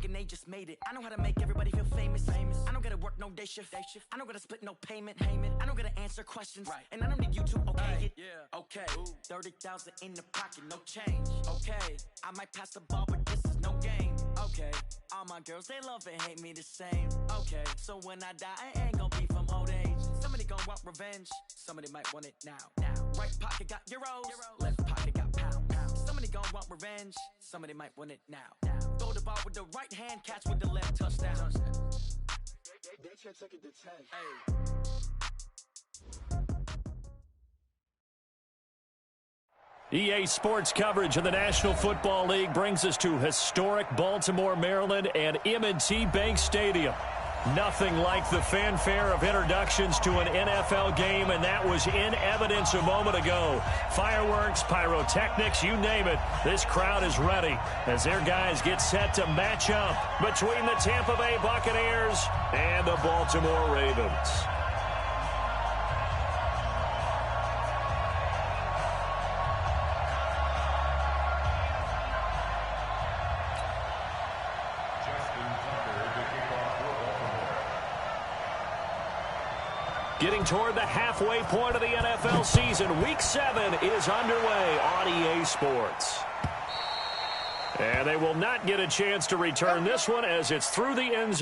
thinking they just made it. I know how to make everybody feel famous. I don't gotta work no day shift. I don't gotta split no payment. I don't gotta answer questions. And I don't need you to okay it. Okay. 30,000 in the pocket, no change. Okay. I might pass the ball, but this is no game. Okay. All my girls, they love and hate me the same. Okay. So when I die, I ain't gonna be from old age. Somebody gonna want revenge. Somebody might want it now. Right pocket got euros. Left pocket got pounds. Somebody gonna want revenge. Somebody might want it now. Throw the ball with the right hand, catch with the left, touchdown. They can't take it to 10. EA Sports coverage of the National Football League brings us to historic Baltimore, Maryland, and M&T Bank Stadium. Nothing like the fanfare of introductions to an NFL game, and that was in evidence a moment ago. Fireworks, pyrotechnics, you name it. This crowd is ready as their guys get set to match up between the Tampa Bay Buccaneers and the Baltimore Ravens. Getting toward the halfway point of the NFL season, Week 7 is underway on EA Sports. And they will not get a chance to return this one as it's through the end zone.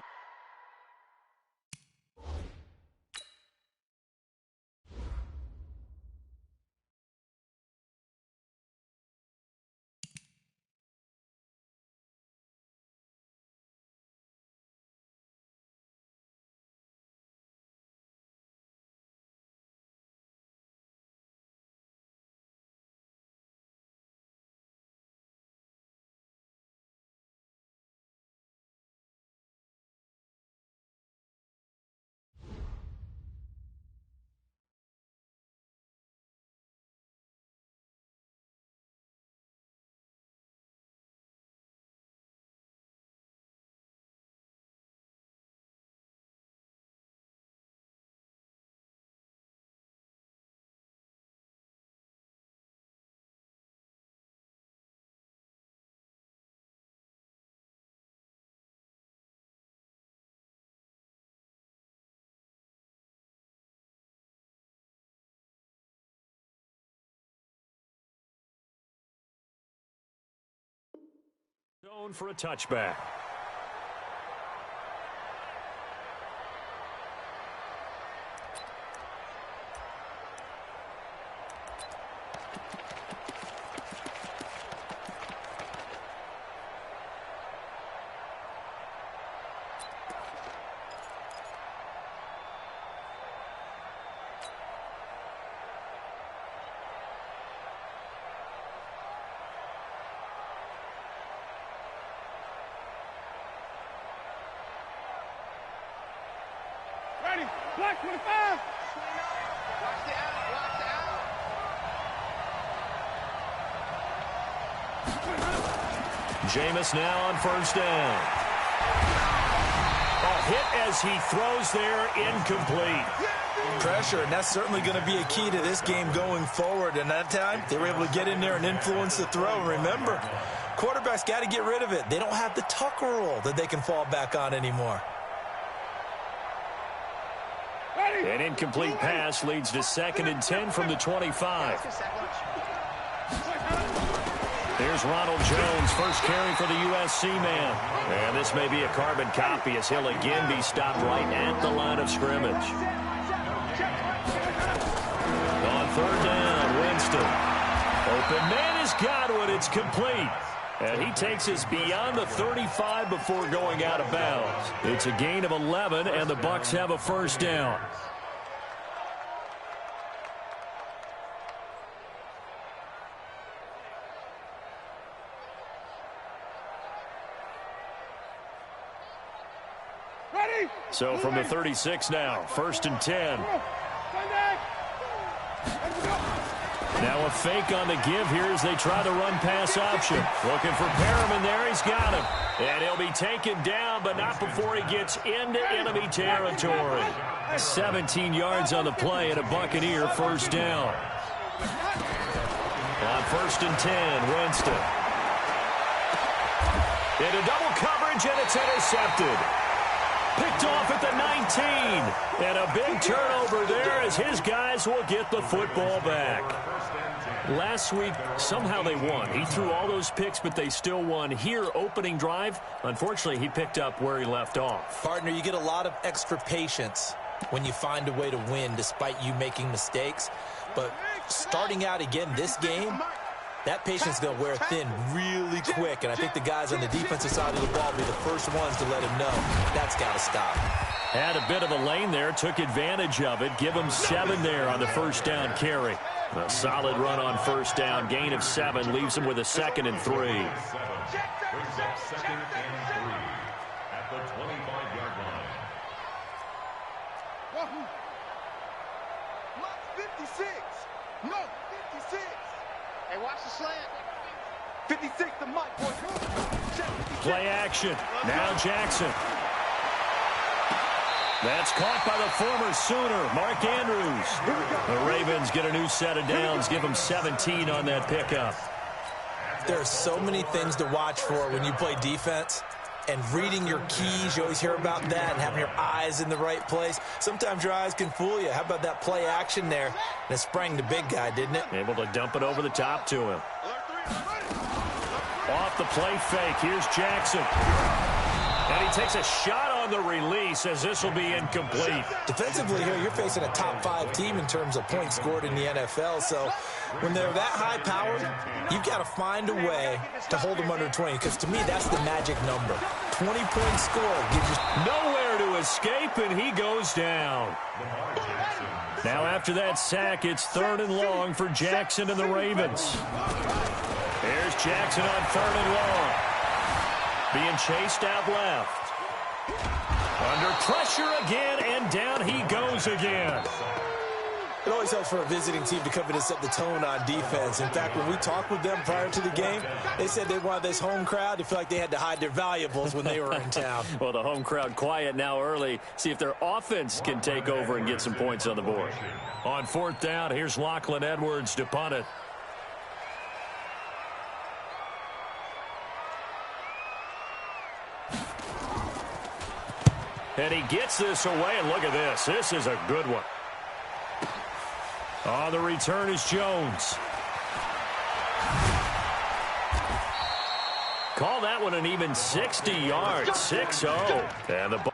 Zone for a touchback. Black 25. Watch the out. Jameis now on first down. A hit as he throws there, incomplete. Pressure, and that's certainly going to be a key to this game going forward. And that time, they were able to get in there and influence the throw. Remember, quarterbacks got to get rid of it. They don't have the Tucker rule that they can fall back on anymore. An incomplete pass leads to 2nd and 10 from the 25. There's Ronald Jones, first carry for the USC man. And this may be a carbon copy as he'll again be stopped right at the line of scrimmage. On 3rd down, Winston. Open man is Godwin. It's complete. And he takes us beyond the 35 before going out of bounds. It's a gain of 11, and the Bucs have a first down. So from the 36 now, 1st and 10. Now a fake on the give here as they try the run-pass option. Looking for Perriman there. He's got him. And he'll be taken down, but not before he gets into enemy territory. 17 yards on the play and a Buccaneer first down. On 1st and 10, Winston. Into double coverage, and it's intercepted. Picked off at the 19. And a big turnover there as his guys will get the football back. Last week, somehow they won. He threw all those picks, but they still won. Here, opening drive, unfortunately, he picked up where he left off. Partner, you get a lot of extra patience when you find a way to win despite you making mistakes. But starting out again this game, that patience is going to wear thin really quick. And I think the guys on the defensive side of the ball will be the first ones to let him know that's got to stop. Had a bit of a lane there, took advantage of it. Give him 7 there on the first down carry. A solid run on first down. Gain of 7 leaves him with a 2nd and 3. Brings up 2nd and 3 at the 25-yard line. 56. No, 56. Hey, watch the slant. 56 to Mike. Play action. Now Jackson. That's caught by the former Sooner, Mark Andrews. The Ravens get a new set of downs, give them 17 on that pickup. There are so many things to watch for when you play defense. And reading your keys, you always hear about that, and having your eyes in the right place. Sometimes your eyes can fool you. How about that play action there? And it sprang the big guy, didn't it? Able to dump it over the top to him. Off the play fake, here's Jackson. And he takes a shot on the release as this will be incomplete. Defensively here, you're facing a top 5 team in terms of points scored in the NFL. So when they're that high-powered, you've got to find a way to hold them under 20. Because to me, that's the magic number. 20-point score gives you nowhere to escape, and he goes down. Now after that sack, it's 3rd and long for Jackson and the Ravens. There's Jackson on 3rd and long. Being chased out left. Under pressure again, and down he goes again. It always helps for a visiting team to come in and set the tone on defense. In fact, when we talked with them prior to the game, they said they wanted this home crowd to feel like they had to hide their valuables when they were in town. Well, the home crowd quiet now early. See if their offense can take over and get some points on the board. On 4th down, here's Lachlan Edwards to punt it. And he gets this away, and look at this. This is a good one. On the return is Jones. Call that one an even 60 yards, 6-0. And the ball.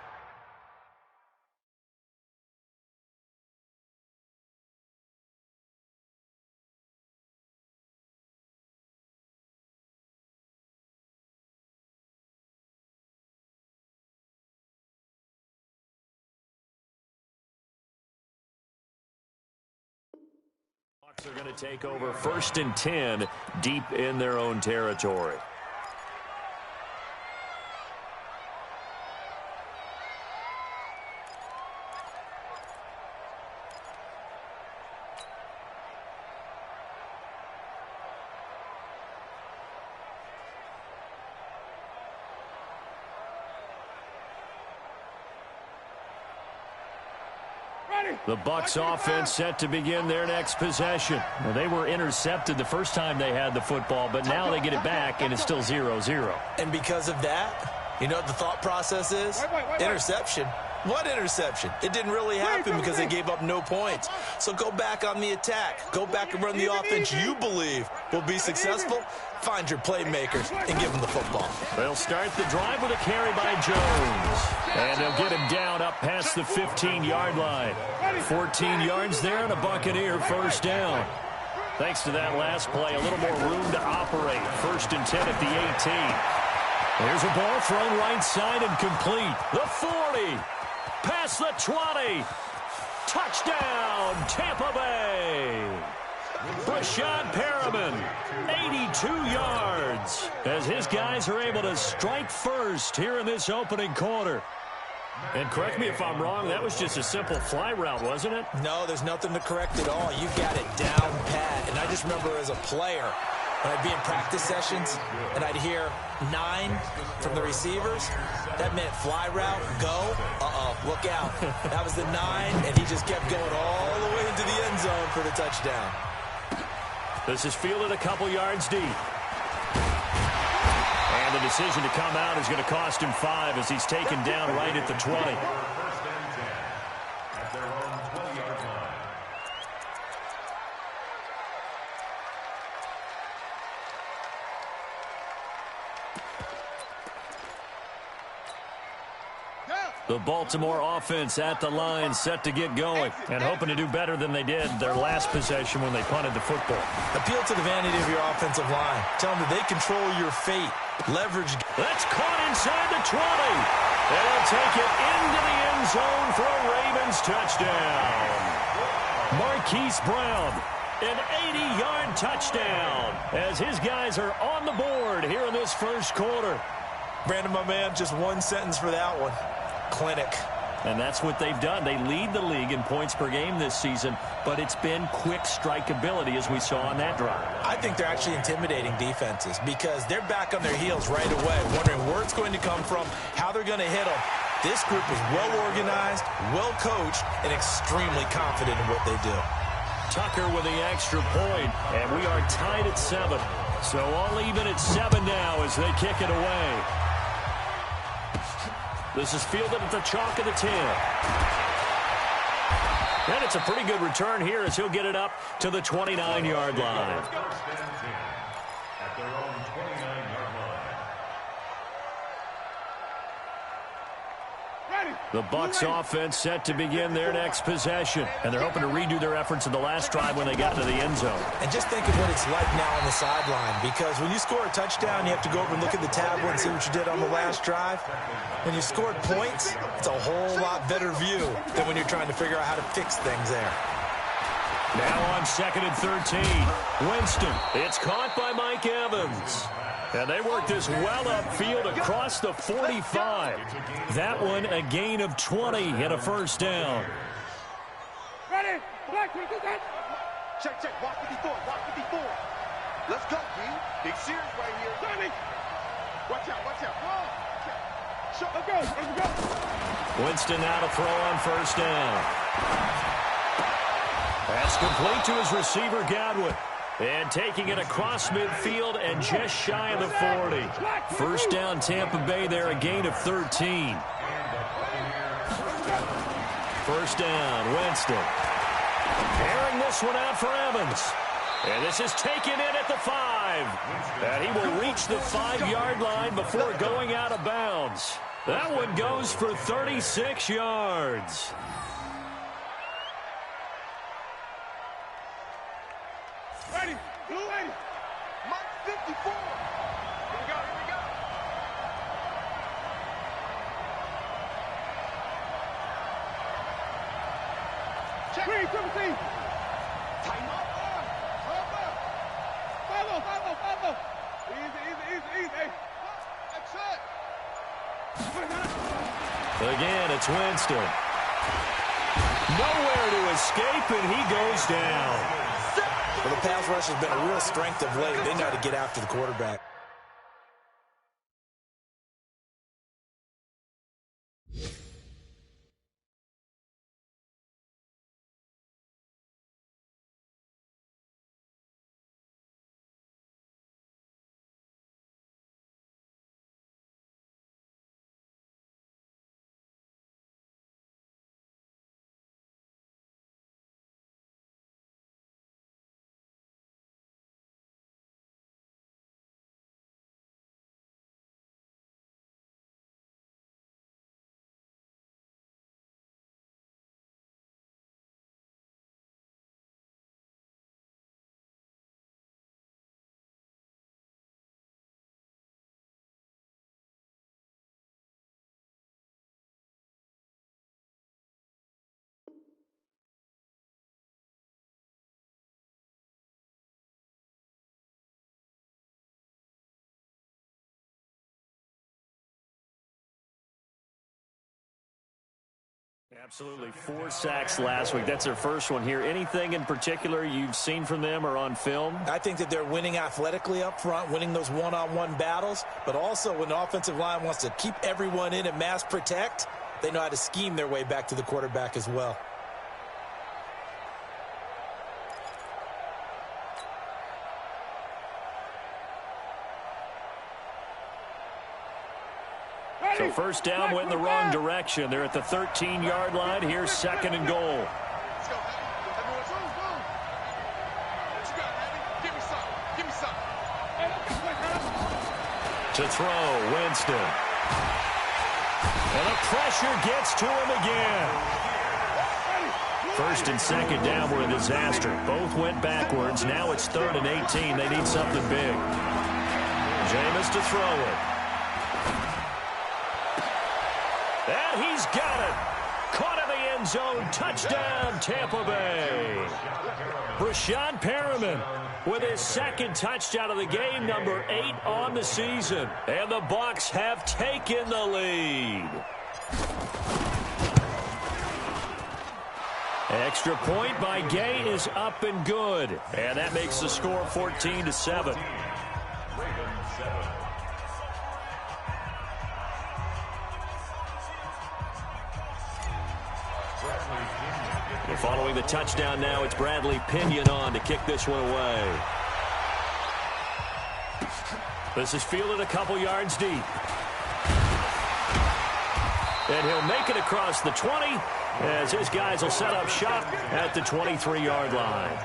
Bucs are going to take over 1st and 10 deep in their own territory. The Bucs offense set to begin their next possession. Well, they were intercepted the first time they had the football, but now they get it back, and it's still 0-0. And because of that, you know what the thought process is? Interception. What interception? It didn't really happen because they gave up no points. So go back on the attack. Go back and run the offense you believe will be successful. Find your playmakers and give them the football. They'll start the drive with a carry by Jones. And they'll get him down up past the 15-yard line. 14 yards there and a Buccaneer first down. Thanks to that last play, a little more room to operate. 1st and 10 at the 18. There's a ball thrown right side and complete. The 40. Past the 20. Touchdown, Tampa Bay. Brashad Perriman, 82 yards, as his guys are able to strike first here in this opening quarter. And correct me if I'm wrong, that was just a simple fly route, wasn't it? No, there's nothing to correct at all. You got it down pat. And I just remember as a player, when I'd be in practice sessions and I'd hear 9 from the receivers, that meant fly route, go, look out. That was the 9, and he just kept going all the way into the end zone for the touchdown. This is fielded a couple yards deep. And the decision to come out is going to cost him 5 as he's taken down right at the 20. First and 10 at their own 20-yard line. The Baltimore offense at the line, set to get going, and hoping to do better than they did their last possession when they punted the football. Appeal to the vanity of your offensive line. Tell them that they control your fate. Leverage. That's caught inside the 20. And he'll take it into the end zone for a Ravens touchdown. Marquise Brown, an 80-yard touchdown, as his guys are on the board here in this first quarter. Brandon, my man, just one sentence for that one. Clinic. And that's what they've done. They lead the league in points per game this season, but it's been quick strikeability as we saw on that drive. I think they're actually intimidating defenses because they're back on their heels right away, wondering where it's going to come from, how they're going to hit them. This group is well organized, well coached, and extremely confident in what they do. Tucker with the extra point, and we are tied at 7. So all even at 7 now as they kick it away. This is fielded at the chalk of the 10. And it's a pretty good return here as he'll get it up to the 29-yard line. First and 10 at their own 29-yard line. The Bucs offense set to begin their next possession, and they're hoping to redo their efforts in the last drive when they got to the end zone. And just think of what it's like now on the sideline, because when you score a touchdown, you have to go over and look at the tablet and see what you did on the last drive. When you scored points, it's a whole lot better view than when you're trying to figure out how to fix things there. Now on 2nd and 13, Winston. It's caught by Mike Evans. And they work this well upfield across the 45. That one a gain of 20 and a first down. Ready? Check, check. Watch 54. Watch 54. Let's go, B. Big series right here. Johnny. Watch out. Watch out. Let's go. Let's go. Winston now to throw on first down. That's complete to his receiver, Godwin. And taking it across midfield and just shy of the 40. First down, Tampa Bay there, a gain of 13. First down, Winston. Airing this one out for Evans. And this is taken in at the 5. And he will reach the 5-yard line before going out of bounds. That one goes for 36 yards. Ready? Blue 80. Mike 54. Here we go. Here we go. Check. 3-17. Time up. Follow. Easy. That's it. Again, it's Winston. Nowhere to escape, and he goes down. Well, the pass rush has been a real strength of late. They know how to get after the quarterback. Absolutely. 4 sacks last week. That's their first one here. Anything in particular you've seen from them or on film? I think that they're winning athletically up front, winning those one-on-one battles, but also when the offensive line wants to keep everyone in and mass protect, they know how to scheme their way back to the quarterback as well. first down went in the wrong direction. They're at the 13-yard line. Here's second and goal. Let's go, Heavy. Everyone's move. What you got, Heavy? Give me some. Give me some. To throw, Winston. And the pressure gets to him again. First and second down were a disaster. Both went backwards. Now it's 3rd and 18. They need something big. Jameis to throw it. And he's got it. Caught in the end zone. Touchdown, Tampa Bay. Brashad Perriman with his second touchdown of the game, number 8 on the season. And the Bucs have taken the lead. Extra point by Gay is up and good. And that makes the score 14-7. And following the touchdown now, it's Bradley Pinion on to kick this one away. This is fielded a couple yards deep. And he'll make it across the 20 as his guys will set up shop at the 23-yard line.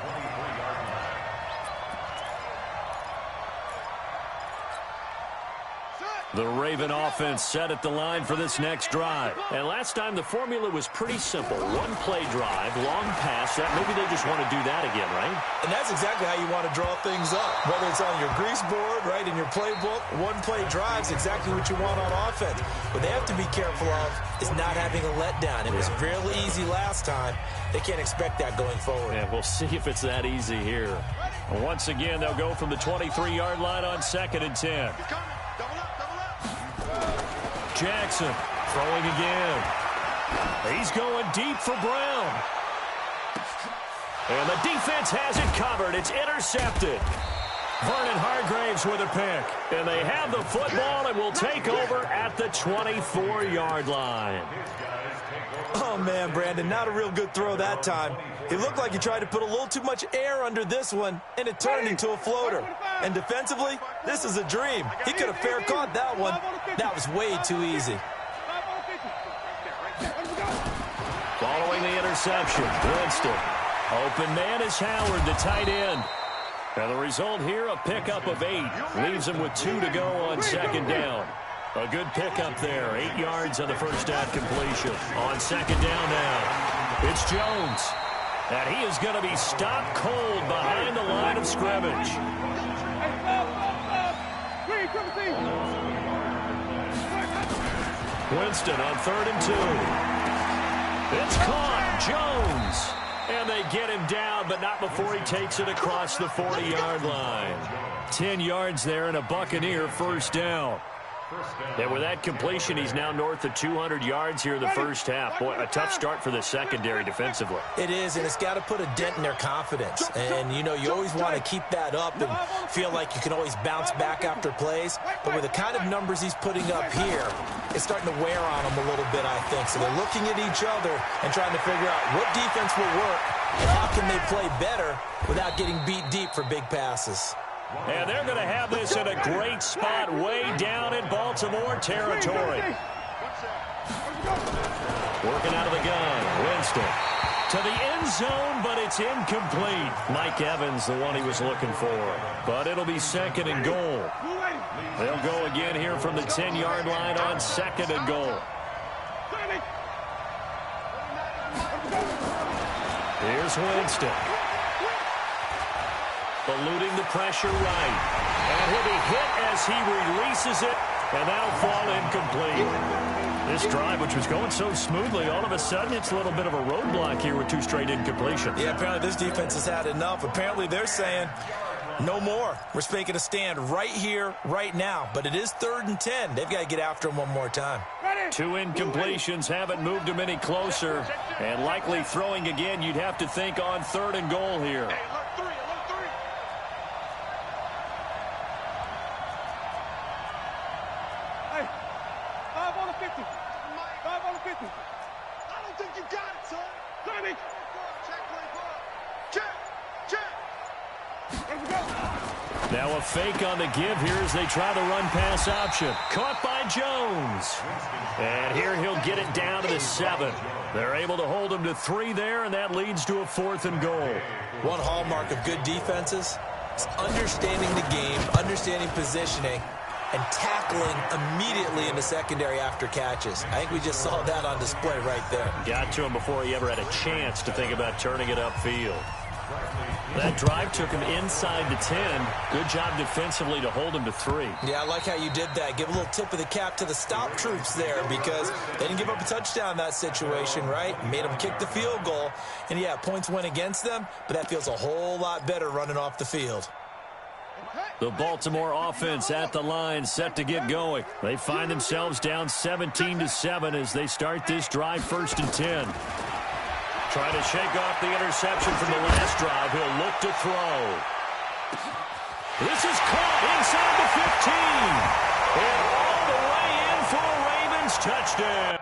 The Raven offense set at the line for this next drive. And last time the formula was pretty simple. One-play drive, long pass. Maybe they just want to do that again, right? And that's exactly how you want to draw things up. Whether it's on your grease board, right, in your playbook, one-play drive's exactly what you want on offense. What they have to be careful of is not having a letdown. It was fairly easy last time. They can't expect that going forward. Yeah, we'll see if it's that easy here. Once again, they'll go from the 23-yard line on 2nd and 10. Jackson throwing again. He's going deep for Brown. And the defense has it covered. It's intercepted. Vernon Hargraves with a pick. And they have the football and will take over at the 24-yard line. Oh, man, Brandon, not a real good throw that time. It looked like he tried to put a little too much air under this one, and it turned into a floater. And defensively, this is a dream. He could have fair caught that one. That was way too easy. Following the interception, Winston. Open man is Howard, the tight end. And the result here, a pickup of 8. Leaves him with 2 to go on 2nd down. A good pickup there. 8 yards on the first down completion. On 2nd down now, it's Jones. And he is going to be stopped cold behind the line of scrimmage. Winston on 3rd and 2. It's caught. Jones. And they get him down, but not before he takes it across the 40-yard line. 10 yards there and a Buccaneer first down. And with that completion, he's now north of 200 yards here in the first half. Boy, a tough start for the secondary defensively. It is, and it's got to put a dent in their confidence. And, you know, you always want to keep that up and feel like you can always bounce back after plays. But with the kind of numbers he's putting up here, it's starting to wear on them a little bit, I think. So they're looking at each other and trying to figure out what defense will work and how can they play better without getting beat deep for big passes. And they're going to have this in a great spot way down in Baltimore territory. Working out of the gun, Winston. To the end zone, but it's incomplete. Mike Evans, the one he was looking for. But it'll be 2nd and goal. They'll go again here from the 10-yard line on 2nd and goal. Here's Winston. Eluding the pressure right. And he'll be hit as he releases it, and that'll fall incomplete. This drive, which was going so smoothly, all of a sudden it's a little bit of a roadblock here with 2 straight incompletions. Yeah, apparently this defense has had enough. Apparently they're saying, no more. We're making a stand right here, right now. But it is 3rd and 10. They've got to get after him one more time. 2 incompletions haven't moved him any closer. And likely throwing again, you'd have to think on 3rd and goal here. I don't think you got it, son. Tommy. Check, play ball. Check. Let's go. Now a fake on the give here as they try the run-pass option. Caught by Jones. And here he'll get it down to the 7. They're able to hold him to 3 there, and that leads to a 4th and goal. One hallmark of good defenses is understanding the game, understanding positioning, and tackling immediately in the secondary after catches. I think we just saw that on display right there. Got to him before he ever had a chance to think about turning it upfield. That drive took him inside the 10. Good job defensively to hold him to 3. Yeah, I like how you did that. Give a little tip of the cap to the stop troops there because they didn't give up a touchdown in that situation, right? Made them kick the field goal. And, yeah, points went against them, but that feels a whole lot better running off the field. The Baltimore offense at the line, set to get going. They find themselves down 17-7 as they start this drive 1st and 10. Trying to shake off the interception from the last drive. He'll look to throw. This is caught inside the 15. And all the way in for a Ravens touchdown.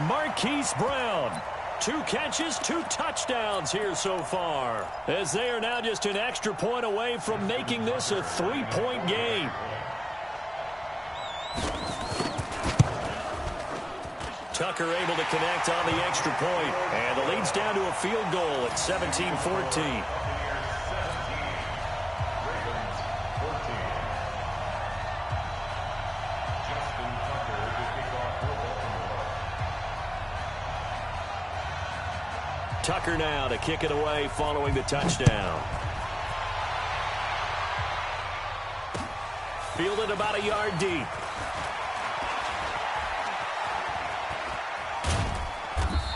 Marquise Brown. 2 catches, 2 touchdowns here so far, as they are now just an extra point away from making this a 3-point game. Tucker able to connect on the extra point, and the lead's down to a field goal at 17-14. Tucker now to kick it away following the touchdown. Fielded about a yard deep.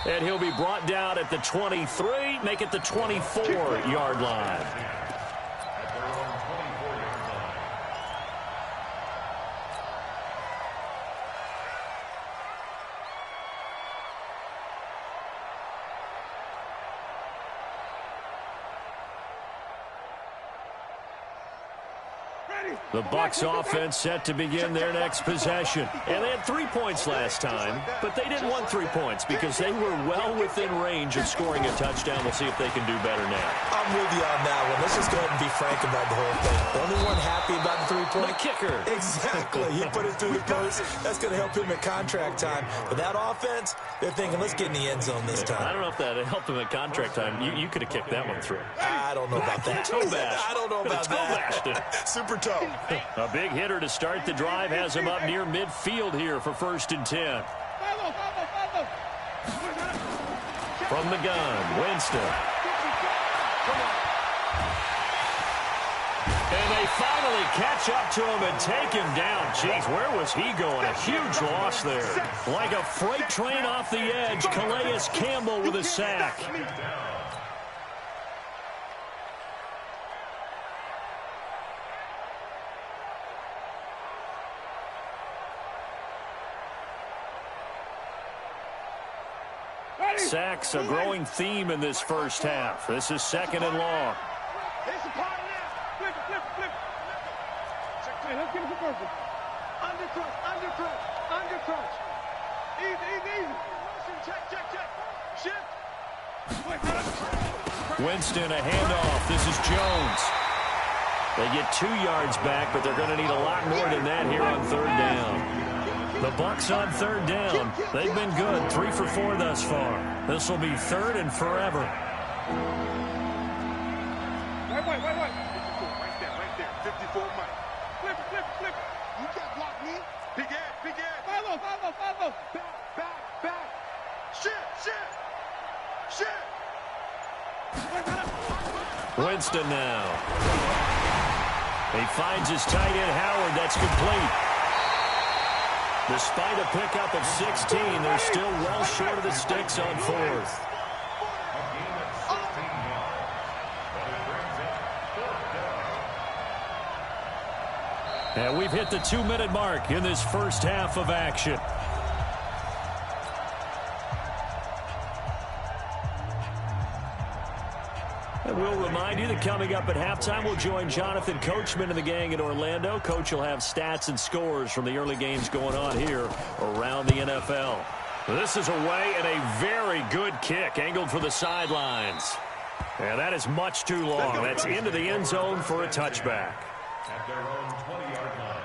And he'll be brought down at the 23, make it the 24-yard line. The Bucs offense set to begin their next possession. And they had 3 points last time, but they didn't want 3 points because they were well within range of scoring a touchdown. We'll see if they can do better now. I'm with you on that one. Let's just go ahead and be frank about the whole thing. The only one happy about the 3-point? The kicker. Exactly. He put it through the post. That's going to help him at contract time. But that offense, they're thinking, let's get in the end zone this time. I don't know if that helped him at contract time. You could have kicked that one through. I don't know about that. Toe bash. I don't know about that. Super toe. A big hitter to start the drive has him up near midfield here for 1st and 10. From the gun, Winston. And they finally catch up to him and take him down. Jeez, where was he going? A huge loss there. Like a freight train off the edge, Calais Campbell with a sack. Sacks, a growing theme in this first half. This is 2nd and long. Winston, a handoff. This is Jones. They get 2 yards back, but they're going to need a lot more than that here on 3rd down. The Bucs on 3rd down. They've been good, 3 for 4 thus far. This will be 3rd and forever. Wait. Right there. 54 Mike. Flip it. You can't block me. Big Ed. Follow. Back. Shit. Winston now. He finds his tight end, Howard. That's complete. Despite a pickup of 16, they're still well short of the sticks on 4th. And we've hit the 2-minute mark in this first half of action. And we'll remind you that coming up at halftime, we'll join Jonathan Coachman and the gang in Orlando. Coach will have stats and scores from the early games going on here around the NFL. This is away and a very good kick, angled for the sidelines. And that is much too long. That's into the end zone for a touchback. At their own 20-yard line.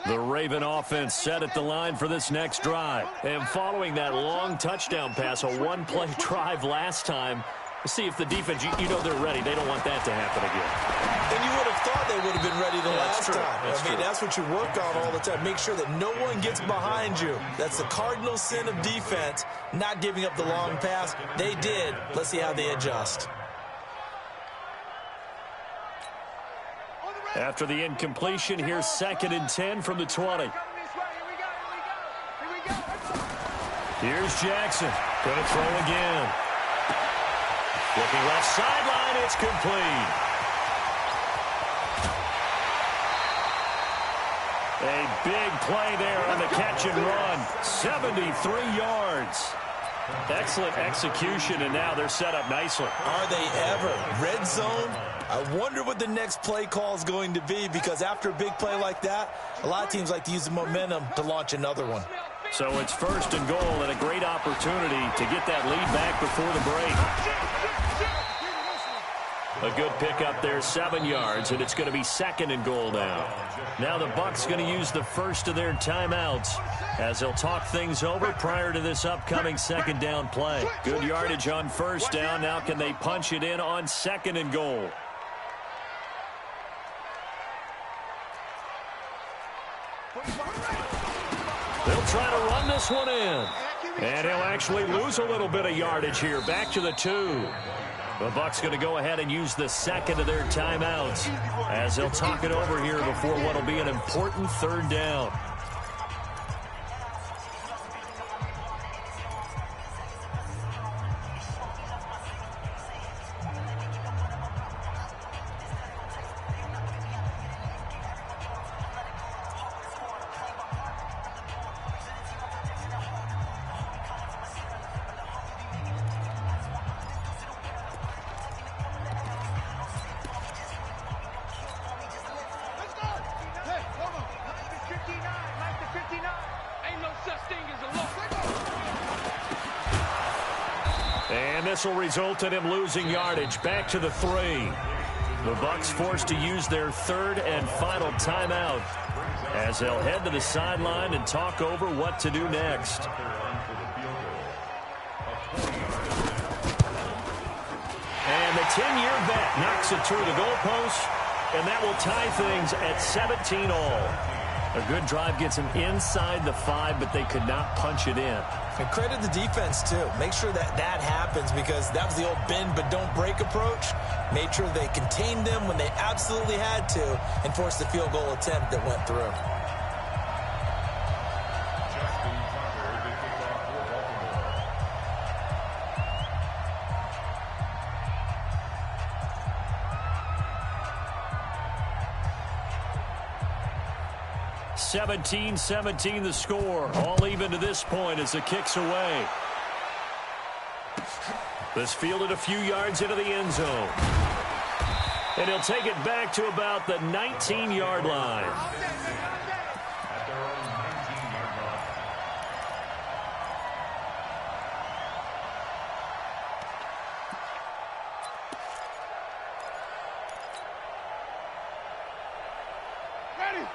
The Raven offense set at the line for this next drive. And following that long touchdown pass, a one-play drive last time, see if the defense, you know they're ready. They don't want that to happen again. And you would have thought they would have been ready the last time. That's what you work on all the time. Make sure that no one gets behind you. That's the cardinal sin of defense, not giving up the long pass. They did. Let's see how they adjust. After the incompletion, here's 2nd and 10 from the 20. Here's Jackson. Going to throw again. Looking left sideline. It's complete. A big play there on the catch and run. 73 yards. Excellent execution, and now they're set up nicely. Are they ever? Red zone? I wonder what the next play call is going to be, because after a big play like that, a lot of teams like to use the momentum to launch another one. So it's 1st and goal, and a great opportunity to get that lead back before the break. A good pickup there, 7 yards, and it's going to be 2nd and goal now. Now the Bucs going to use the first of their timeouts as they'll talk things over prior to this upcoming 2nd down play. Good yardage on 1st down. Now can they punch it in on 2nd and goal? They'll try to run this one in. And he'll actually lose a little bit of yardage here. Back to the 2. The Bucs going to go ahead and use the 2nd of their timeouts as they'll talk it over here before what will be an important 3rd down. And this will result in him losing yardage. Back to the 3. The Bucs forced to use their 3rd and final timeout as they'll head to the sideline and talk over what to do next. And the 10-year vet knocks it through the goalpost, and that will tie things at 17 all. A good drive gets them inside the 5, but they could not punch it in. And credit the defense, too. Make sure that that happens, because that was the old bend but don't break approach. Made sure they contained them when they absolutely had to and forced the field goal attempt that went through. 17-17 the score. All even to this point as the kick's away. This fielded a few yards into the end zone. And he'll take it back to about the 19-yard line.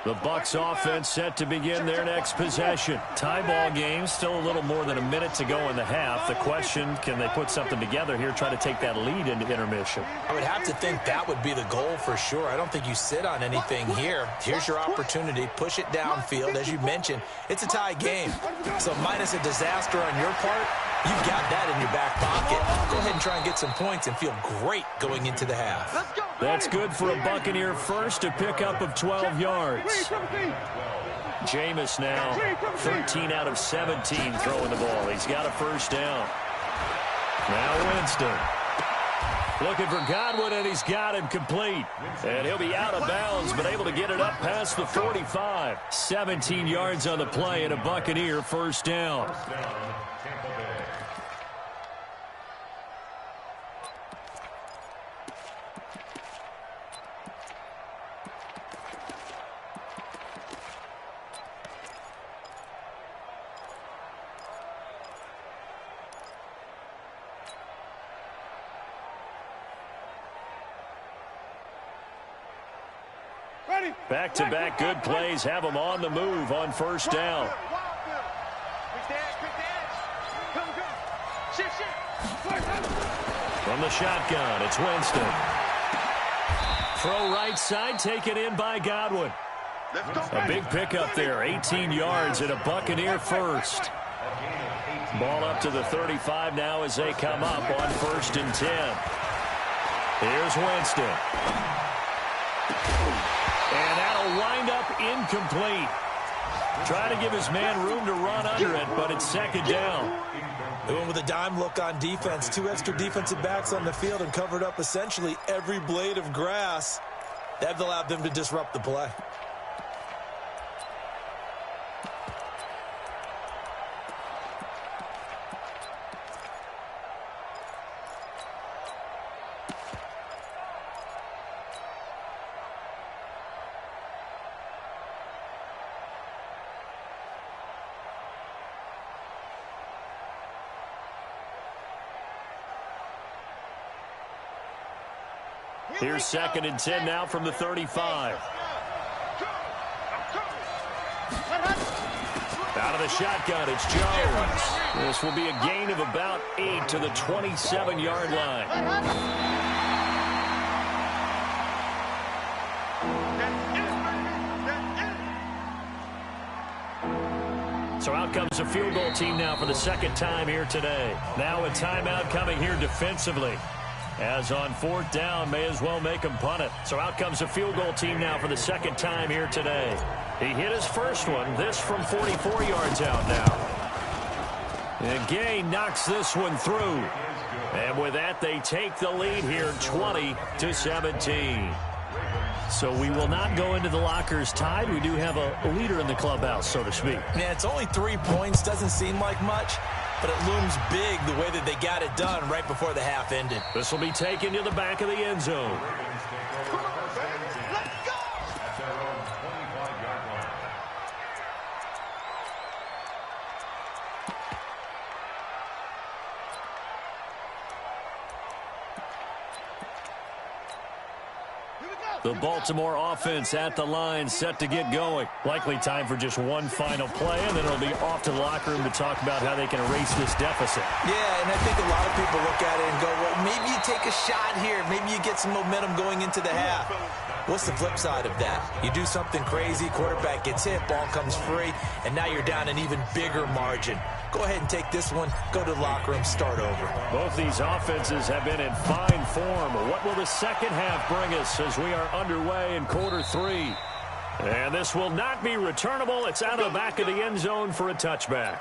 The Bucs offense set to begin their next possession. Tie ball game, still a little more than a minute to go in the half. The question, can they put something together here, try to take that lead into intermission? I would have to think that would be the goal for sure. I don't think you sit on anything here. Here's your opportunity. Push it downfield. As you mentioned, it's a tie game. So minus a disaster on your part, you've got that in your back pocket. Go ahead and try and get some points and feel great going into the half. That's good for a Buccaneer first, a pickup of 12 yards. Jameis now 13 out of 17 throwing the ball. He's got a first down. Now Winston. Looking for Godwin, and he's got him complete. And he'll be out of bounds, but able to get it up past the 45. 17 yards on the play, and a Buccaneer first down. Back-to-back good plays have them on the move on first down. From the shotgun, it's Winston. Throw right side, taken in by Godwin. A big pickup there, 18 yards and a Buccaneer first. Ball up to the 35 now as they come up on 1st and 10. Here's Winston. And that'll wind up incomplete. Trying to give his man room to run under it, but it's second down. They went with a dime look on defense. 2 extra defensive backs on the field and covered up essentially every blade of grass. That allowed them to disrupt the play. Here's 2nd and 10 now from the 35. Out of the shotgun, it's Jones. This will be a gain of about 8 to the 27-yard line. So out comes a field goal team now for the second time here today. Now a timeout coming here defensively. As on 4th down, may as well make him punt it. So out comes a field goal team now for the second time here today. He hit his first one, this from 44 yards out now. And Gay knocks this one through. And with that, they take the lead here 20-17. So we will not go into the lockers tied. We do have a leader in the clubhouse, so to speak. Yeah, it's only 3 points. Doesn't seem like much. But it looms big the way that they got it done right before the half ended. This will be taken to the back of the end zone. The Baltimore offense at the line, set to get going. Likely time for just one final play, and then it'll be off to the locker room to talk about how they can erase this deficit. Yeah, and I think a lot of people look at it and go, well, maybe you take a shot here. Maybe you get some momentum going into the half. What's the flip side of that? You do something crazy, quarterback gets hit, ball comes free, and now you're down an even bigger margin. Go ahead and take this one, go to the locker room, start over. Both these offenses have been in fine form. What will the second half bring us as we are underway in quarter 3? And this will not be returnable. It's out of the back of the end zone for a touchback.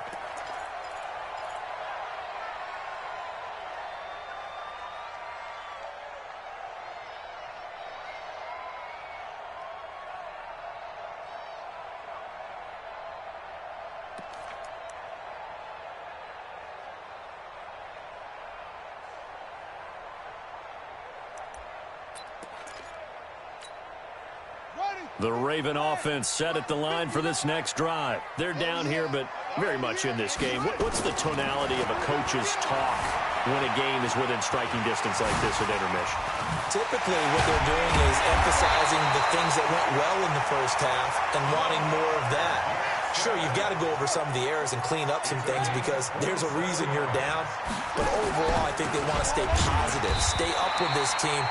The Raven offense set at the line for this next drive. They're down here, but very much in this game. What's the tonality of a coach's talk when a game is within striking distance like this at intermission? Typically, what they're doing is emphasizing the things that went well in the first half and wanting more of that. Sure, you've got to go over some of the errors and clean up some things because there's a reason you're down. But overall, I think they want to stay positive, stay up with this team.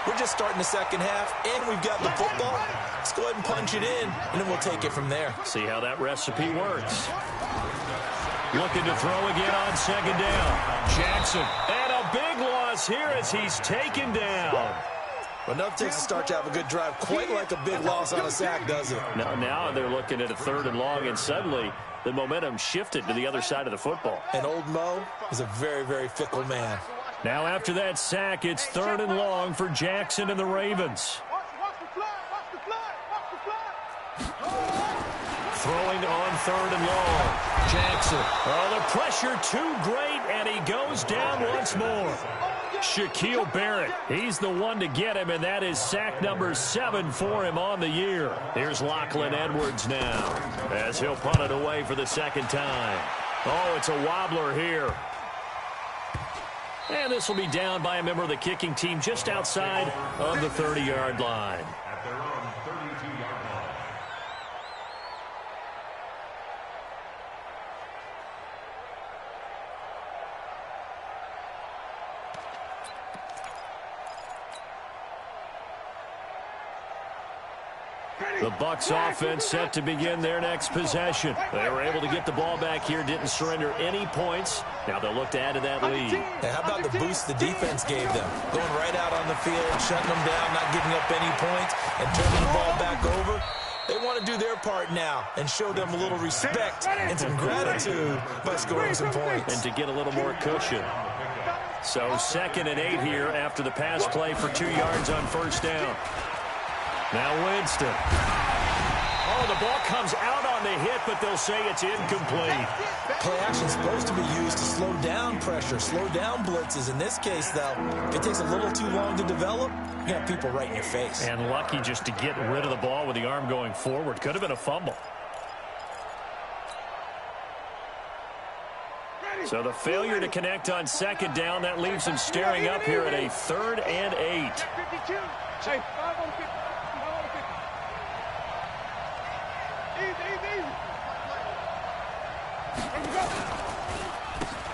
We're just starting the second half, and we've got the football. Let's go ahead and punch it in, and then we'll take it from there. See how that recipe works. Looking to throw again on second down. Jackson. And a big loss here as he's taken down. But enough takes a start to have a good drive. Quite like a big loss on a sack, does it? Now they're looking at a 3rd and long, and suddenly the momentum shifted to the other side of the football. And old Mo is a very, very fickle man. Now after that sack, it's 3rd and long for Jackson and the Ravens. Throwing on 3rd and long. Jackson. Oh, the pressure too great, and he goes down once more. Shaquille Barrett, he's the one to get him, and that is sack number 7 for him on the year. Here's Lachlan Edwards now as he'll punt it away for the second time. Oh, it's a wobbler here. And this will be down by a member of the kicking team just outside of the 30-yard line. At their own 32-yard line. The Bucs offense set to begin their next possession. They were able to get the ball back here, didn't surrender any points. Now they'll look to add to that lead. Now, how about the boost the defense gave them? Going right out on the field, shutting them down, not giving up any points, and turning the ball back over. They want to do their part now and show them a little respect and some gratitude by scoring some points. And to get a little more cushion. So 2nd and 8 here after the pass play for 2 yards on first down. Now Winston. Oh, the ball comes out on the hit, but they'll say it's incomplete. Play action is supposed to be used to slow down pressure, slow down blitzes. In this case, though, if it takes a little too long to develop, you have people right in your face. And lucky just to get rid of the ball with the arm going forward. Could have been a fumble. So the failure to connect on 2nd down, that leaves him staring up here at a 3rd and 8.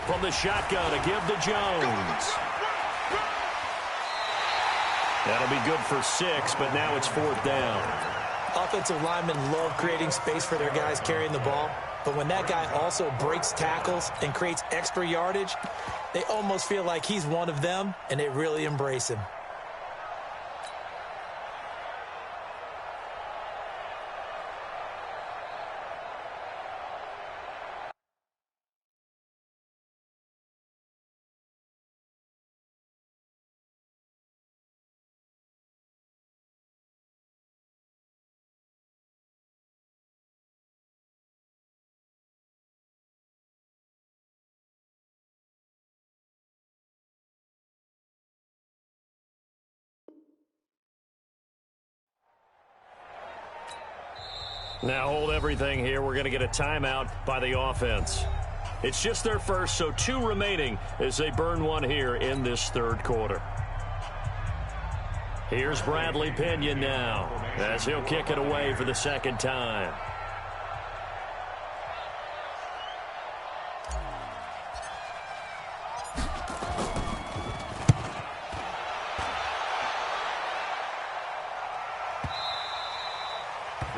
From the shotgun to give to Jones. That'll be good for 6, but now it's 4th down. Offensive linemen love creating space for their guys carrying the ball, but when that guy also breaks tackles and creates extra yardage, they almost feel like he's one of them, and they really embrace him. Now hold everything here. We're going to get a timeout by the offense. It's just their first, so 2 remaining as they burn 1 here in this 3rd quarter. Here's Bradley Pinion now as he'll kick it away for the 2nd time.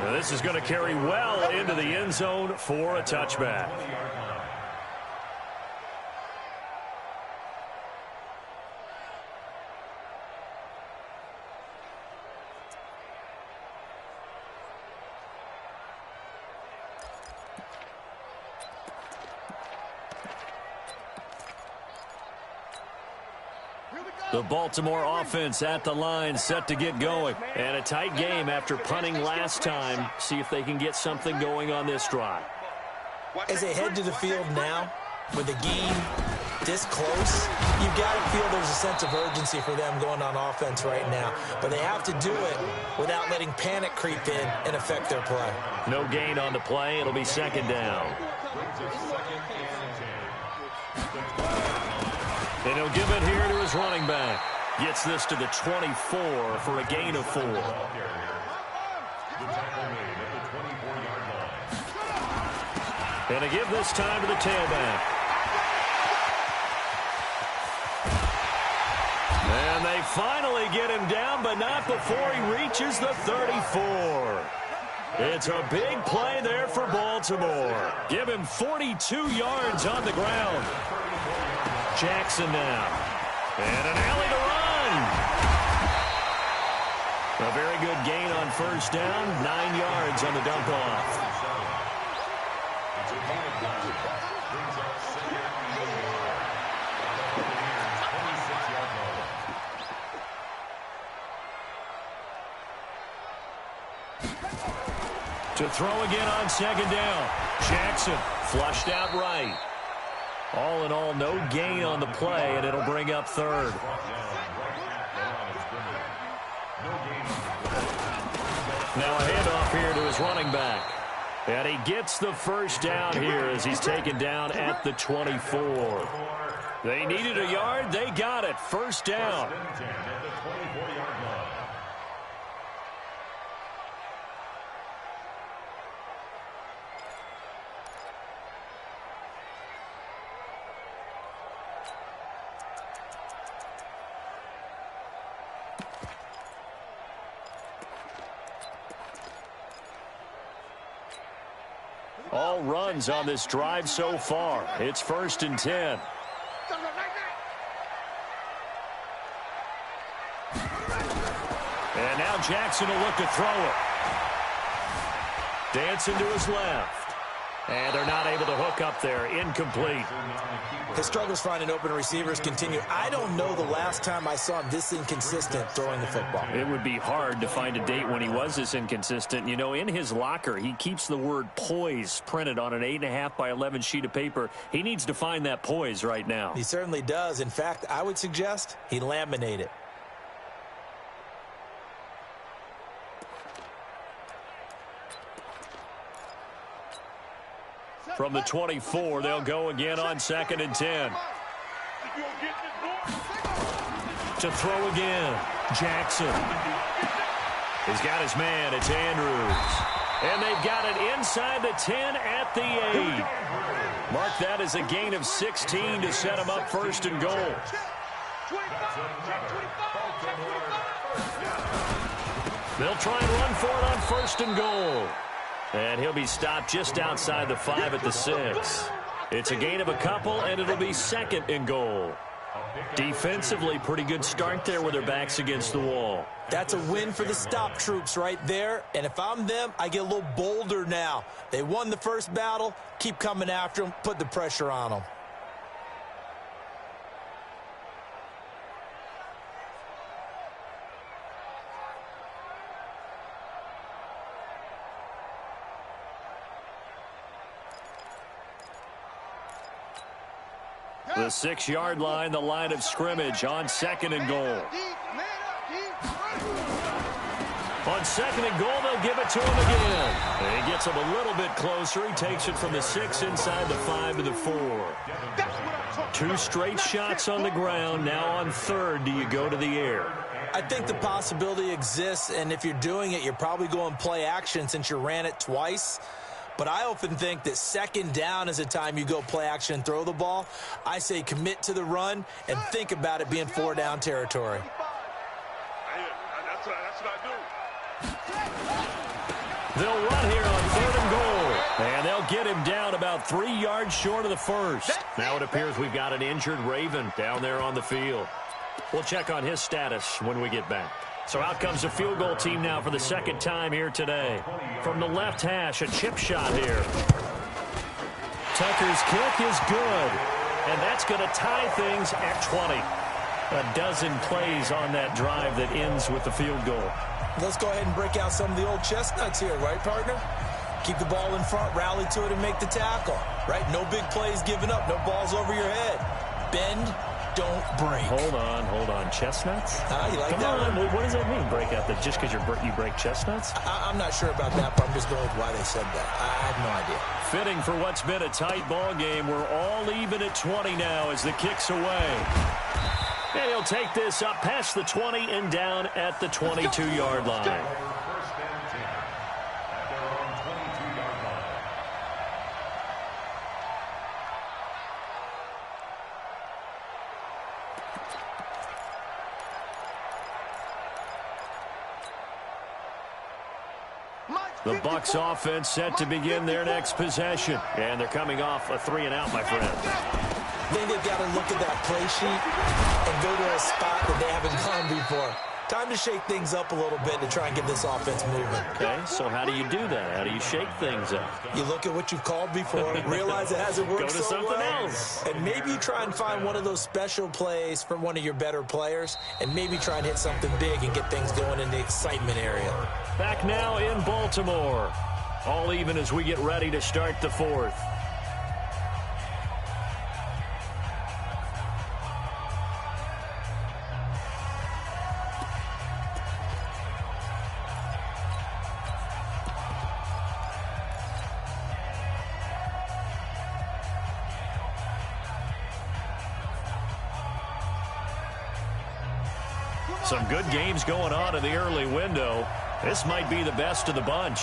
Now this is going to carry well into the end zone for a touchback. The Baltimore offense at the line, set to get going. And a tight game after punting last time. See if they can get something going on this drive. As they head to the field now, with the game this close, you've got to feel there's a sense of urgency for them going on offense right now. But they have to do it without letting panic creep in and affect their play. No gain on the play. It'll be 2nd down. And he'll give it here to his running back. Gets this to the 24 for a gain of 4. And to give this time to the tailback. And they finally get him down, but not before he reaches the 34. It's a big play there for Baltimore. Give him 42 yards on the ground. Jackson now. And an alley to run. A very good gain on first down. 9 yards on the dump off. To throw again on 2nd down. Jackson flushed out right. All in all, no gain on the play, and it'll bring up 3rd. Now a handoff here to his running back. And he gets the first down here as he's taken down at the 24. They needed a yard. They got it. First down. All runs on this drive so far. It's 1st and 10. And now Jackson will look to throw it. Dancing to his left. And they're not able to hook up there. Incomplete. His struggles finding open receivers continue. I don't know the last time I saw him this inconsistent throwing the football. It would be hard to find a date when he was this inconsistent. You know, in his locker, he keeps the word poise printed on an 8.5 by 11 sheet of paper. He needs to find that poise right now. He certainly does. In fact, I would suggest he laminate it. From the 24, they'll go again on 2nd and 10. To throw again, Jackson. He's got his man. It's Andrews. And they've got it inside the 10 at the 8. Mark that as a gain of 16 to set him up 1st and goal. They'll try and run for it on 1st and goal. And he'll be stopped just outside the 5 at the 6. It's a gain of a couple, and it'll be 2nd and goal. Defensively, pretty good start there with their backs against the wall. That's a win for the stop troops right there. And if I'm them, I get a little bolder now. They won the first battle. Keep coming after them. Put the pressure on them. The 6-yard line, the line of scrimmage on 2nd and goal. On 2nd and goal, they'll give it to him again. And he gets him a little bit closer. He takes it from the 6 inside the 5 to the 4. 2 straight shots on the ground. Now on 3rd, do you go to the air? I think the possibility exists, and if you're doing it, you're probably going play action since you ran it twice. But I often think that 2nd down is a time you go play action and throw the ball. I say commit to the run and think about it being 4-down territory. That's what I do. They'll run here on 3rd and goal. And they'll get him down about 3 yards short of the 1st. Now it appears we've got an injured Raven down there on the field. We'll check on his status when we get back. So out comes the field goal team now for the 2nd time here today. From the left hash, a chip shot here. Tucker's kick is good. And that's going to tie things at 20. A dozen plays on that drive that ends with the field goal. Let's go ahead and break out some of the old chestnuts here, right, partner? Keep the ball in front, rally to it, and make the tackle, right? No big plays given up, no balls over your head. Bend, don't break. Hold on. Chestnuts? You like Come that on. one? What does that mean, break out? That just because you break chestnuts? I'm not sure about that, but I'm just going with why they said that. I have no idea. Fitting for what's been a tight ball game. We're all even at 20 now as the kick's away. And he'll take this up past the 20 and down at the 22-yard line. First and 10 at their own 22-yard line. The Bucs offense set to begin their next possession. And thee coming off a 3-and-out, my friend. I think they've got to look at that play sheet and go to a spot that they haven't gone before. Time to shake things up a little bit to try and get this offense moving. Okay, so how do you do that? How do you shake things up? You look at what you've called before, realize it hasn't worked Go to so something well, else. and maybe you try and find one of those special plays from one of your better players, and maybe try and hit something big and get things going in the excitement area. Back now in Baltimore. All even as we get ready to start the 4th. Some good games going on in the early window. This might be the best of the bunch.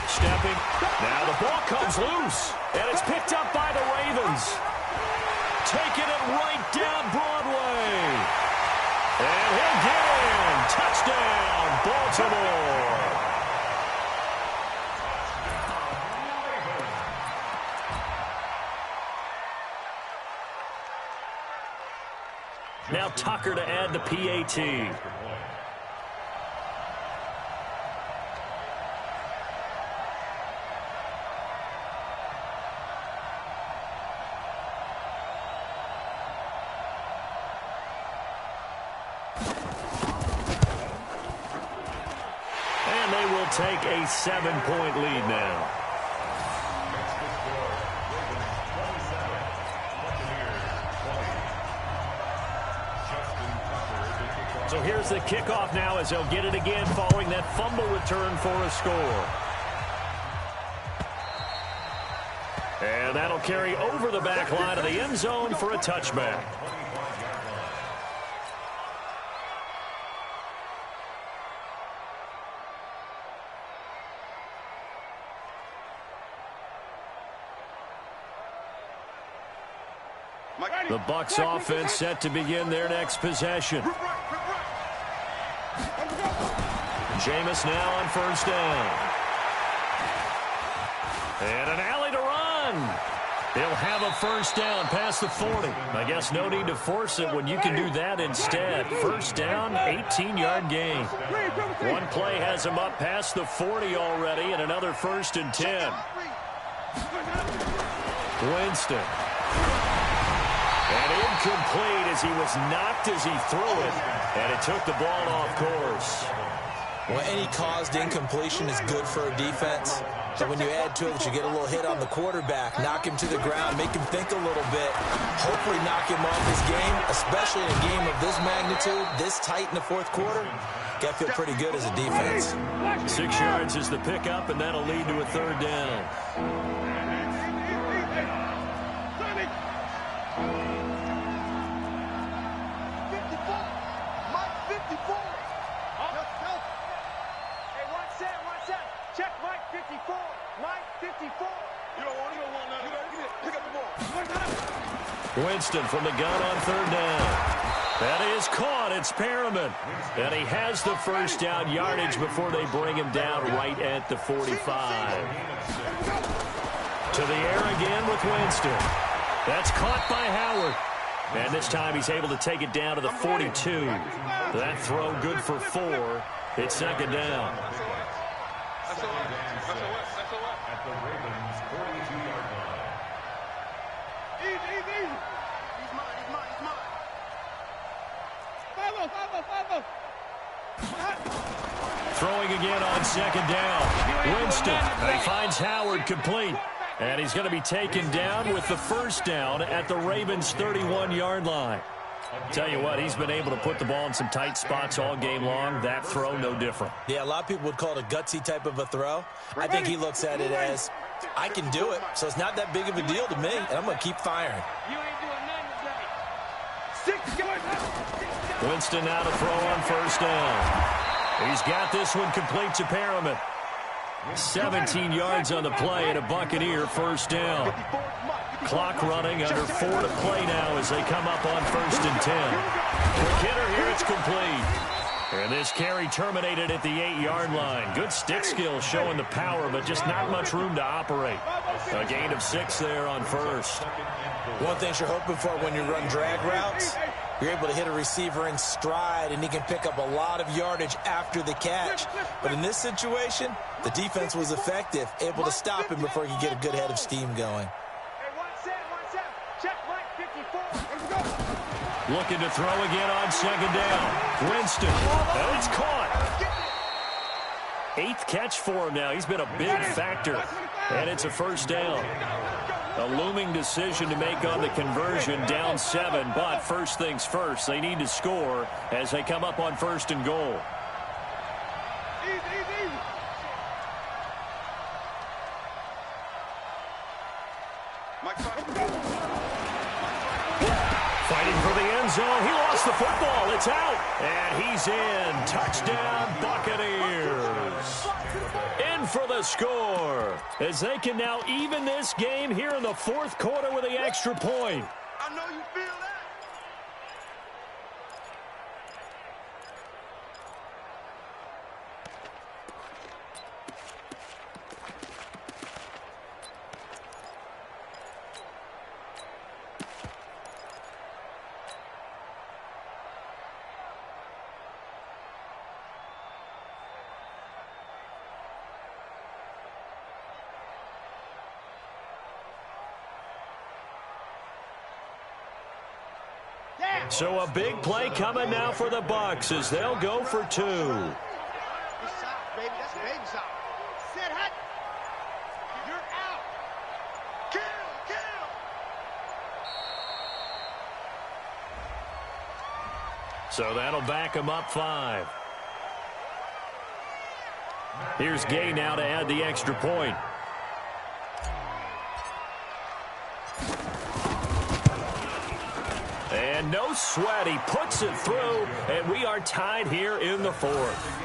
Stepping. Now the ball comes loose. And it's picked up by the Ravens. Taking it right down Broadway. And he'll get in. Touchdown, Baltimore. Now Tucker to add the PAT. they will take a 7-point lead now. So here's the kickoff now as they'll get it again following that fumble return for a score. And that'll carry over the back line of the end zone for a touchback. The Bucs offense set to begin their next possession. Jameis now on first down. And an alley to run. They'll have a first down past the 40. I guess no need to force it when you can do that instead. First down, 18-yard gain. One play has them up past the 40 already, and another 1st and 10. Winston. And incomplete as he was knocked as he threw it, and it took the ball off course. Well, any caused incompletion is good for a defense. But when you add to it that you get a little hit on the quarterback, knock him to the ground, make him think a little bit, hopefully knock him off his game, especially in a game of this magnitude, this tight in the fourth quarter, got to feel pretty good as a defense. 6 yards is the pickup, and that'll lead to a 3rd down. Winston from the gun on 3rd down. That is caught. It's Perriman. And he has the first down yardage before they bring him down right at the 45. To the air again with Winston. That's caught by Howard. And this time he's able to take it down to the 42. That throw good for 4. It's 2nd down. At the Ravens' 42-yard line. Easy. He's mine. Throwing again on 2nd down. Winston. And he finds Howard complete. And he's going to be taken down with the first down at the Ravens' 31-yard line. Tell you what, he's been able to put the ball in some tight spots all game long. That throw, no different. Yeah, a lot of people would call it a gutsy type of a throw. I think he looks at it as, I can do it, so it's not that big of a deal to me, and I'm going to keep firing. You ain't doing nothing today. Winston now to throw on first down. He's got this one complete to Perriman. 17 yards on the play and a Buccaneer first down. Clock running, under 4 to play now as they come up on 1st and 10. Quick hitter here, it's complete. And this carry terminated at the 8-yard line. Good stick skills showing the power, but just not much room to operate. A gain of 6 there on first. One thing you're hoping for when you run drag routes, you're able to hit a receiver in stride, and he can pick up a lot of yardage after the catch. But in this situation, the defense was effective, able to stop him before he could get a good head of steam going. Looking to throw again on 2nd down. Winston. And it's caught. 8th catch for him now. He's been a big factor. And it's a first down. A looming decision to make on the conversion, down 7. But first things first, they need to score as they come up on 1st and goal. Fighting for the end zone. He lost the football. It's out. And he's in. Touchdown, Buccaneers. In for the score. As they can now even this game here in the 4th quarter with the extra point. I know you feel that. So a big play coming now for the Bucs as they'll go for 2. baby. That's baby shot. Set hot. You're out. Kill. So that'll back him up 5. Here's Gay now to add the extra point. And no sweat. He puts it through, and we are tied here in the 4th.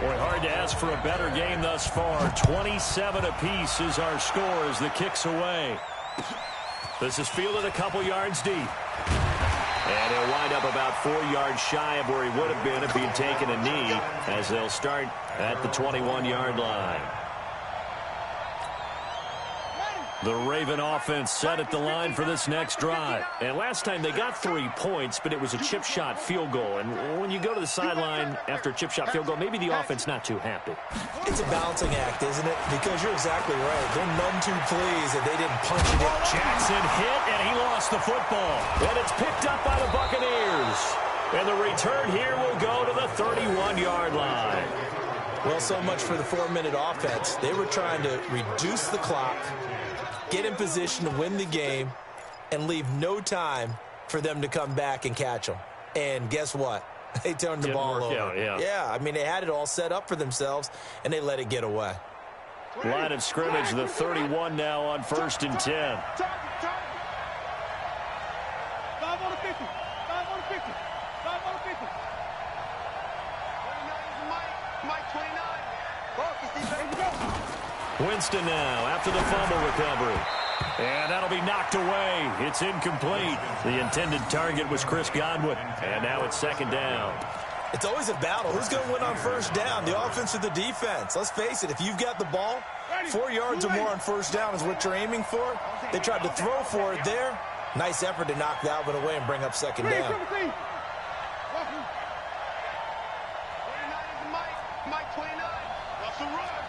Boy, hard to ask for a better game thus far. 27 apiece is our score as the kick's away. This is fielded a couple yards deep. And he'll wind up about 4 yards shy of where he would have been if he had taken a knee, as they'll start at the 21-yard line. The Raven offense set at the line for this next drive. And last time they got 3 points, but it was a chip shot field goal. And when you go to the sideline after a chip shot field goal, maybe the offense not too happy. It's a balancing act, isn't it? Because you're exactly right. They're none too pleased that they didn't punch it in. Jackson hit, and he lost the football. And it's picked up by the Buccaneers. And the return here will go to the 31-yard line. Well, so much for the 4-minute offense. They were trying to reduce the clock, get in position to win the game, and leave no time for them to come back and catch them. And guess what? They turned the ball over. Yeah, I mean, they had it all set up for themselves, and they let it get away. Line of scrimmage, the 31 now on 1st and 10. 5 on the 50. 5 on the 50. 5 on the 50. 29 is Mike 29. Winston now after the fumble recovery. And that'll be knocked away. It's incomplete. The intended target was Chris Godwin. And now it's 2nd down. It's always a battle. Who's going to win on 1st down, the offense or the defense? Let's face it, if you've got the ball, 4 yards or more on 1st down is what you're aiming for. They tried to throw for it there. Nice effort to knock that one away and bring up 2nd down. 29 is Mike 29. That's a run.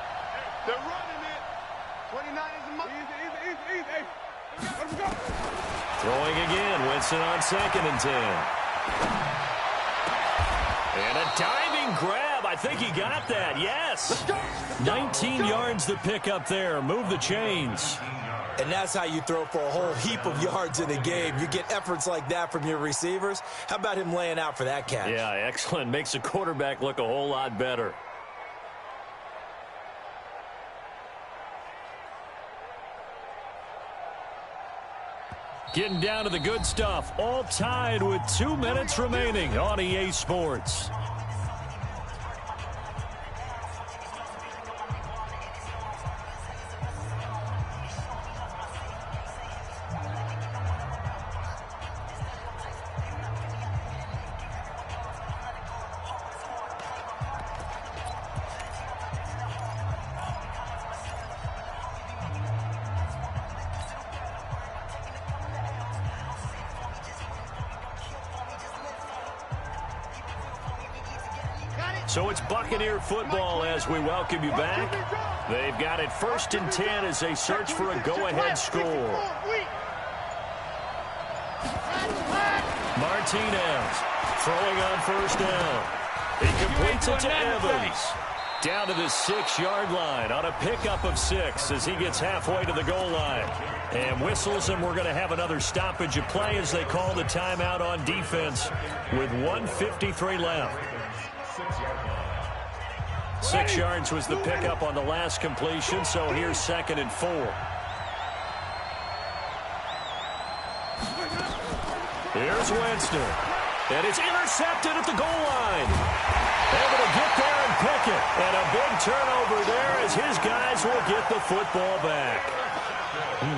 They're running it. 29 is Mike. Easy. Let him go. Throwing again. Winston on 2nd and 10. And a diving grab. I think he got that. Yes. 19 yards to pick up there. Move the chains. And that's how you throw for a whole heap of yards in a game. You get efforts like that from your receivers. How about him laying out for that catch? Yeah, excellent. Makes the quarterback look a whole lot better. Getting down to the good stuff. All tied with 2 minutes remaining on EA Sports. So it's Buccaneer football as we welcome you back. They've got it 1st and 10 as they search for a go-ahead score. Martinez throwing on 1st down. He completes it to Evans. Down to the 6-yard line on a pickup of 6 as he gets halfway to the goal line. And whistles, and we're going to have another stoppage of play as they call the timeout on defense with 1:53 left. 6 yards was the pickup on the last completion, so here's 2nd and 4. Here's Winston. And it's intercepted at the goal line. Able to get there and pick it. And a big turnover there as his guys will get the football back.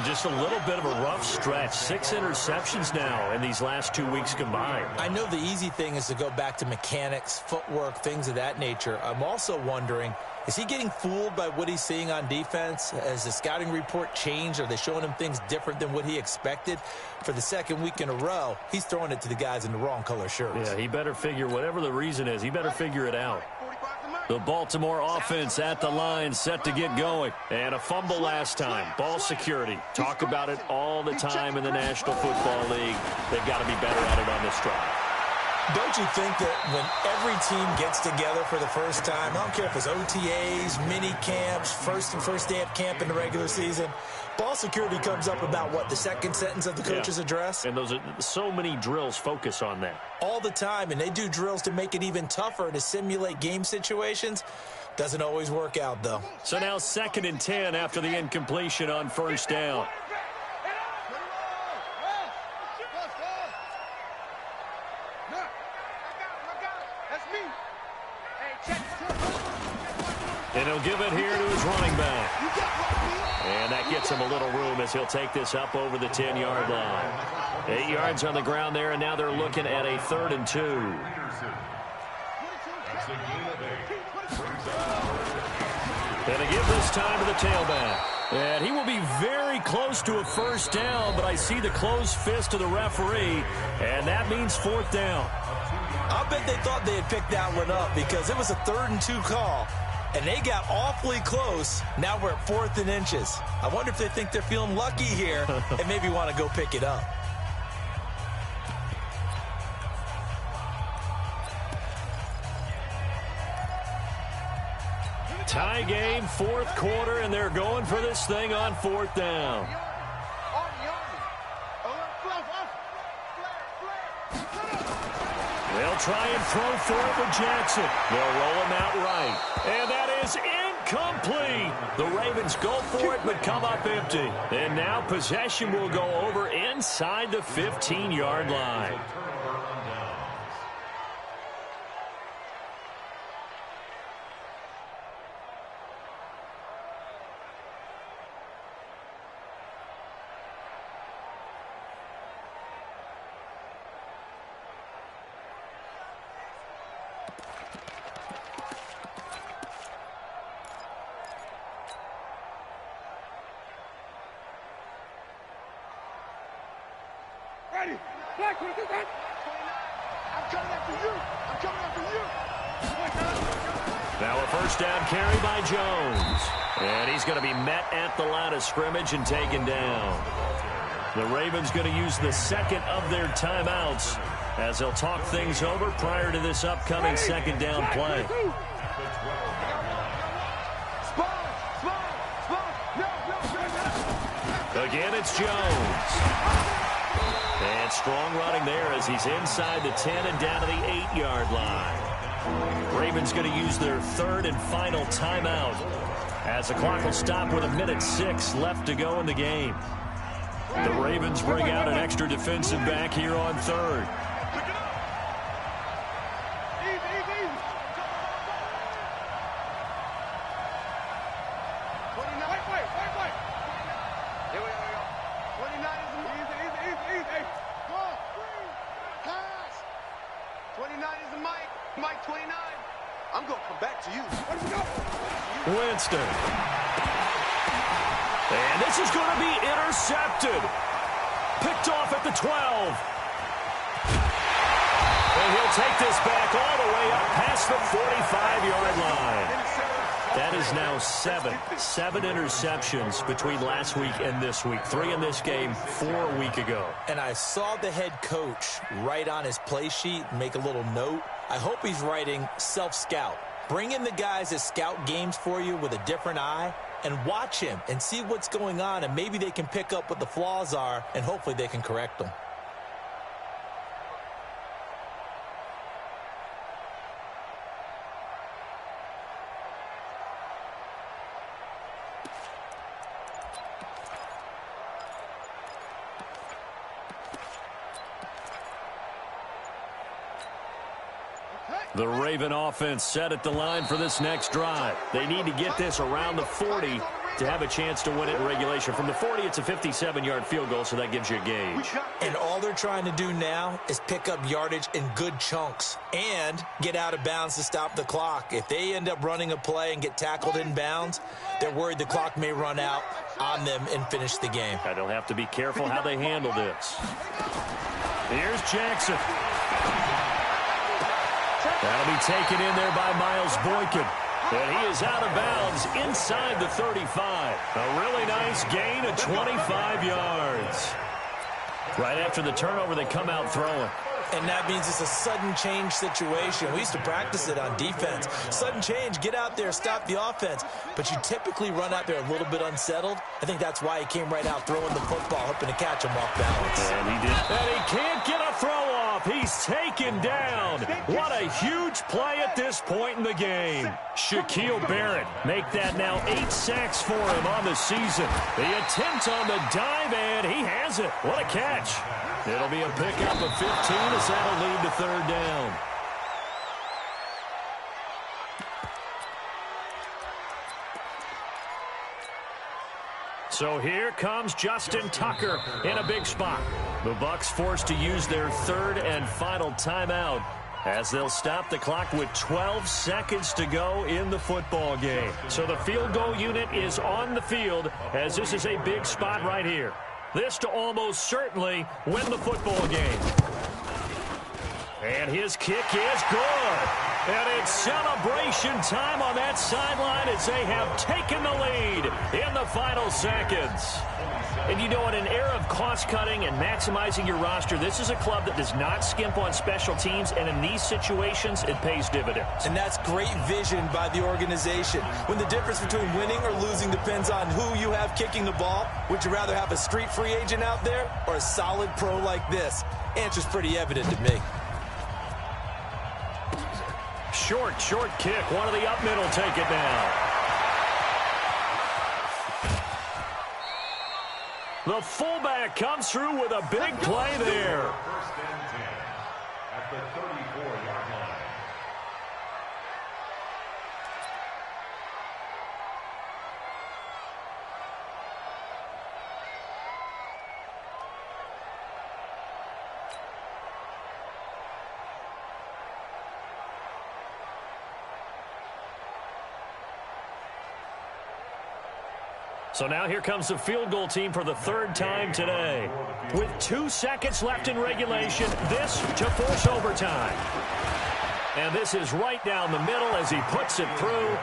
Just a little bit of a rough stretch. 6 interceptions now in these last 2 weeks combined. I know the easy thing is to go back to mechanics, footwork, things of that nature. I'm also wondering, is he getting fooled by what he's seeing on defense? Has the scouting report changed? Are they showing him things different than what he expected? For the second week in a row, he's throwing it to the guys in the wrong color shirts. Yeah, he better figure, whatever the reason is, he better figure it out. The Baltimore offense at the line, set to get going. And a fumble last time. Ball security. Talk about it all the time in the National Football League. They've got to be better at it on this drive. Don't you think that when every team gets together for the first time, I don't care if it's OTAs, mini camps, first day of camp in the regular season, ball security comes up about, what, the second sentence of the coach's address? And those are so many drills focus on that. All the time, and they do drills to make it even tougher to simulate game situations. Doesn't always work out, though. So now 2nd and 10 after the incompletion on first down. And he'll give it here to his running back. And that gets him a little room as he'll take this up over the 10-yard line. 8 yards on the ground there, and now they're looking at a 3rd and 2. And they give this time to the tailback. And he will be very close to a first down, but I see the closed fist of the referee, and that means 4th down. I'll bet they thought they had picked that one up because it was a 3rd and 2 call. And they got awfully close. Now we're at 4th and inches. I wonder if they think they're feeling lucky here and maybe want to go pick it up. Tie game, 4th quarter, and they're going for this thing on 4th down. They'll try and throw for it with Jackson. They'll roll him out right. And that is incomplete. The Ravens go for it but come up empty. And now possession will go over inside the 15-yard line. Now a first down carry by Jones. And he's going to be met at the line of scrimmage and taken down. The Ravens going to use the second of their timeouts as they'll talk things over prior to this upcoming second down play. Again, it's Jones. And strong running there as he's inside the 10 and down to the 8-yard line. Ravens going to use their 3rd and final timeout as the clock will stop with 1:06 left to go in the game. The Ravens bring out an extra defensive back here on 3rd. Winston. And this is going to be intercepted. Picked off at the 12. And he'll take this back all the way up past the 45-yard line. That is now 7 interceptions between last week and this week. 3 in this game, 4 a week ago. And I saw the head coach write on his play sheet, make a little note. I hope he's writing self-scout. Bring in the guys that scout games for you with a different eye and watch him and see what's going on, and maybe they can pick up what the flaws are, and hopefully they can correct them. The Raven offense set at the line for this next drive. They need to get this around the 40 to have a chance to win it in regulation. From the 40, it's a 57-yard field goal, so that gives you a gauge. And all they're trying to do now is pick up yardage in good chunks and get out of bounds to stop the clock. If they end up running a play and get tackled in bounds, they're worried the clock may run out on them and finish the game. They'll have to be careful how they handle this. Here's Jackson. That'll be taken in there by Miles Boykin. And he is out of bounds inside the 35. A really nice gain of 25 yards. Right after the turnover, they come out throwing. And that means it's a sudden change situation. We used to practice it on defense. Sudden change, get out there, stop the offense. But you typically run out there a little bit unsettled. I think that's why he came right out throwing the football, hoping to catch him off balance. And he did. And he can't get a throw off. He's taken down. What a huge play at this point in the game. Shaquille Barrett make that now 8 sacks for him on the season. The attempt on the dive, and he has it. What a catch. It'll be a pickup of 15 as that'll lead to third down. So here comes Justin Tucker in a big spot. The Bucs forced to use their third and final timeout as they'll stop the clock with 12 seconds to go in the football game. So the field goal unit is on the field as this is a big spot right here. This to almost certainly win the football game. And his kick is good. And it's celebration time on that sideline as they have taken the lead in the final seconds. And you know, in an era of cost-cutting and maximizing your roster, this is a club that does not skimp on special teams, and in these situations, it pays dividends. And that's great vision by the organization. When the difference between winning or losing depends on who you have kicking the ball, would you rather have a street free agent out there or a solid pro like this? Answer's pretty evident to me. Short kick. One of the up middle take it down. The fullback comes through with a big play there. First and 10 at the 34-yard line. So now here comes the field goal team for the third time today. With 2 seconds left in regulation, this to force overtime. And this is right down the middle as he puts it through.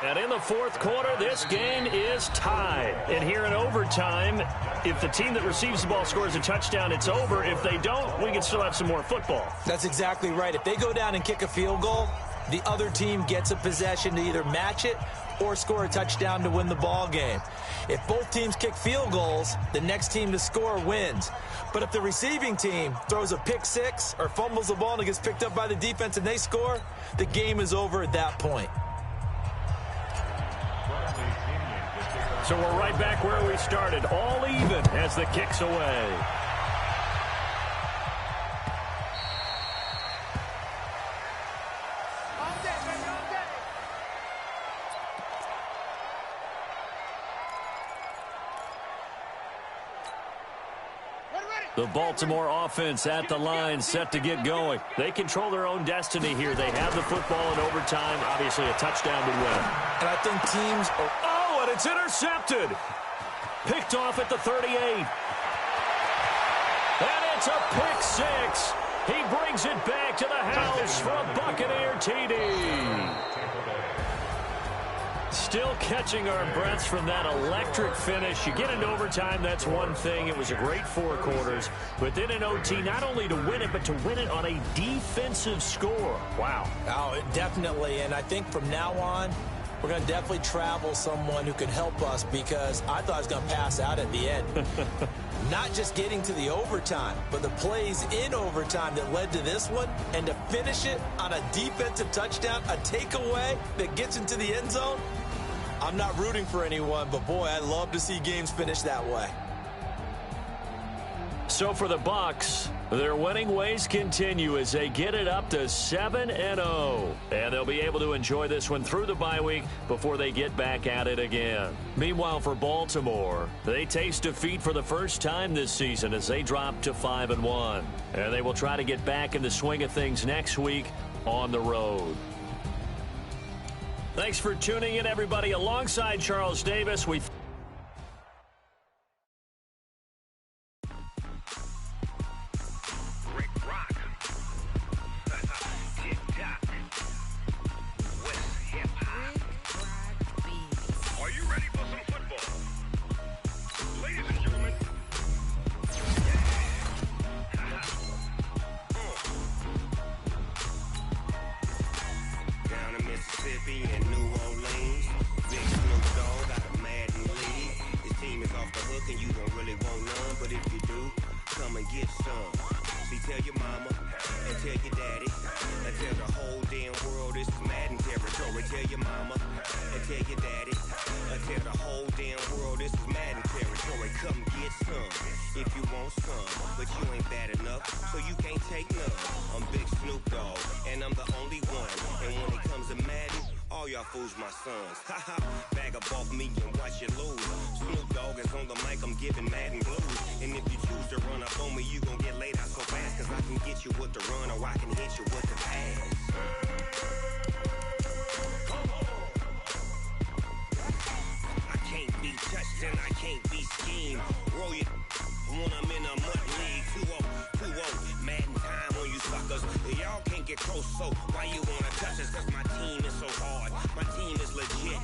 And in the fourth quarter, this game is tied. And here in overtime, if the team that receives the ball scores a touchdown, it's over. If they don't, we can still have some more football. That's exactly right. If they go down and kick a field goal, the other team gets a possession to either match it or score a touchdown to win the ball game. If both teams kick field goals, the next team to score wins. But if the receiving team throws a pick six or fumbles the ball and it gets picked up by the defense and they score, the game is over at that point. So we're right back where we started, all even as the kick's away. The Baltimore offense at the line, set to get going. They control their own destiny here. They have the football in overtime, obviously a touchdown to win. And I think teams are... Oh, and it's intercepted. Picked off at the 38. And it's a pick six. He brings it back to the house for a Buccaneer TD. Still catching our breaths from that electric finish. You get into overtime, that's one thing. It was a great 4 quarters. But then in OT, not only to win it, but to win it on a defensive score. Wow. Oh, definitely. And I think from now on, we're going to definitely travel someone who can help us, because I thought I was going to pass out at the end. Not just getting to the overtime, but the plays in overtime that led to this one, and to finish it on a defensive touchdown, a takeaway that gets into the end zone. I'm not rooting for anyone, but boy, I'd love to see games finish that way. So for the Bucs, their winning ways continue as they get it up to 7-0. And they'll be able to enjoy this one through the bye week before they get back at it again. Meanwhile, for Baltimore, they taste defeat for the first time this season as they drop to 5-1. And they will try to get back in the swing of things next week on the road. Thanks for tuning in, everybody. Alongside Charles Davis, we... and New Orleans, big Snoop Dogg got a Madden league. This team is off the hook and you don't really want none, but if you do, come and get some. See, tell your mama and tell your daddy and tell the whole damn world this is Madden territory. Tell your mama and tell your daddy and tell the whole damn world this is Madden territory. Come get some if you want some, but you ain't bad enough, so you can't take none. I'm Big Snoop Dogg and I'm the only one, and when it comes to Madden, all y'all fools my sons. Haha, bag up off me and watch you lose. Snoop Dogg is on the mic, I'm giving Madden blues. And if you choose to run up on me, you gon' get laid out so fast, cause I can get you with the run or I can hit you with the pass. I can't be touched and I can't be schemed. Roll you when I'm in a mud league. 2-0, Madden time on you suckers. Y'all can't get close, so why you wanna touch us? Cause my team is so hard, my team is legit.